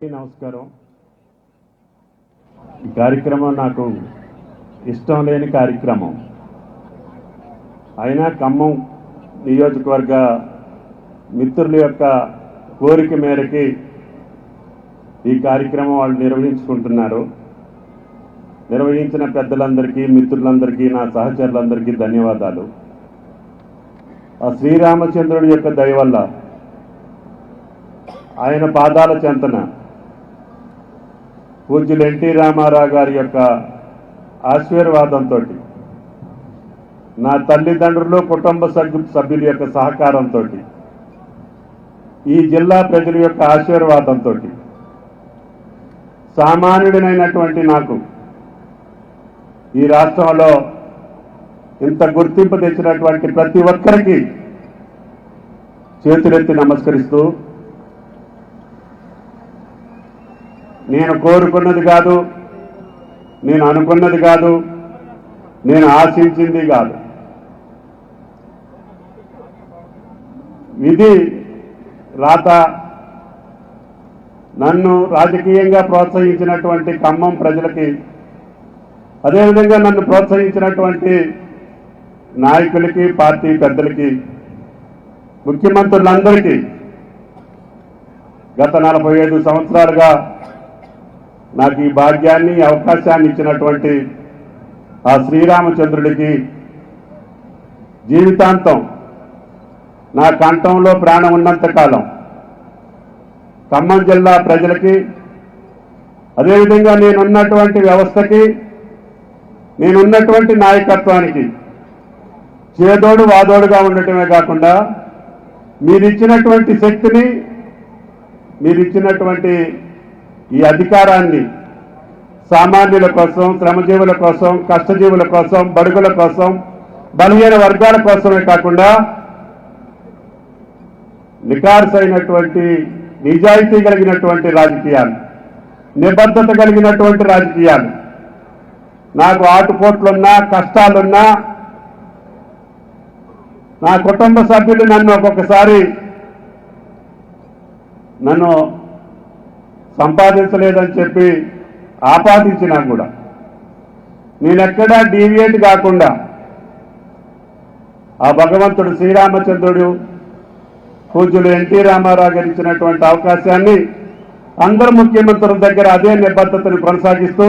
నమస్కారం. ఈ కార్యక్రమం నాకు ఇష్టం లేని కార్యక్రమం అయినా ఖమ్మం నియోజకవర్గ మిత్రుల యొక్క కోరిక మేరకి ఈ కార్యక్రమం వాళ్ళు నిర్వహించుకుంటున్నారు. నిర్వహించిన పెద్దలందరికీ మిత్రులందరికీ నా సహచరులందరికీ ధన్యవాదాలు. ఆ శ్రీరామచంద్రుడి యొక్క దయ వల్ల ఆయన పాదాల చెంతన పూజ్యులు ఎన్టీ రామారావు గారి యొక్క ఆశీర్వాదంతో నా తల్లిదండ్రులు కుటుంబ సభ్యుల యొక్క సహకారంతో ఈ జిల్లా ప్రజల యొక్క ఆశీర్వాదంతో సామాన్యుడినైనటువంటి నాకు ఈ రాష్ట్రంలో ఇంత గుర్తింపు తెచ్చినటువంటి ప్రతి ఒక్కరికి చేతులెత్తి నమస్కరిస్తూ, నేను కోరుకున్నది కాదు, నేను అనుకున్నది కాదు, నేను ఆశించింది కాదు, విధి రాత నన్ను రాజకీయంగా ప్రోత్సహించినటువంటి ఖమ్మం ప్రజలకి, అదేవిధంగా నన్ను ప్రోత్సహించినటువంటి నాయకులకి, పార్టీ పెద్దలకి, ముఖ్యమంత్రులందరికీ గత 45 సంవత్సరాలుగా నాకు ఈ భాగ్యాన్ని, అవకాశాన్ని ఇచ్చినటువంటి ఆ శ్రీరామచంద్రుడికి జీవితాంతం నా కంఠంలో ప్రాణం ఉన్నంతకాలం ఖమ్మం జిల్లా ప్రజలకి, అదేవిధంగా నేనున్నటువంటి వ్యవస్థకి, నేనున్నటువంటి నాయకత్వానికి చేదోడు వాదోడుగా ఉండటమే కాకుండా మీరిచ్చినటువంటి శక్తిని, మీరిచ్చినటువంటి ఈ అధికారాన్ని సామాన్యుల కోసం, శ్రమజీవుల కోసం, కష్టజీవుల కోసం, బడుగుల కోసం, బలహీన వర్గాల కోసమే కాకుండా నిఖార్సైనటువంటి నిజాయితీ కలిగినటువంటి రాజకీయాలు, నిబద్ధత కలిగినటువంటి రాజకీయాలు, నాకు ఆటుపోట్లున్నా, కష్టాలున్నా, నా కుటుంబ సభ్యులు నన్ను ఒక్కొక్కసారి నన్ను సంపాదించలేదని చెప్పి ఆపాదించినా కూడా నేనెక్కడా డీవియేట్ కాకుండా ఆ భగవంతుడు శ్రీరామచంద్రుడు పూజ్యులు ఎన్టీ రామారావు గారు ఇచ్చినటువంటి అవకాశాన్ని అందరు ముఖ్యమంత్రుల దగ్గర అదే నిబద్ధతను కొనసాగిస్తూ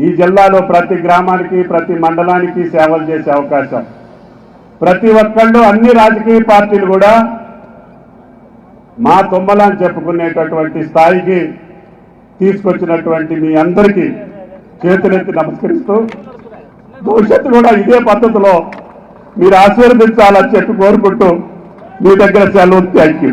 ఈ జిల్లాలో ప్రతి గ్రామానికి, ప్రతి మండలానికి సేవలు చేసే అవకాశం ప్రతి ఒక్కళ్ళు, అన్ని రాజకీయ పార్టీలు కూడా మా తుమ్మల అని చెప్పుకునేటటువంటి స్థాయికి తీసుకొచ్చినటువంటి మీ అందరికీ చేతులెత్తి నమస్కరిస్తూ, భవిష్యత్తు కూడా ఇదే పద్ధతిలో మీరు ఆశీర్వదించాలని చెప్పి కోరుకుంటూ మీ దగ్గర సెలవు. Thank you.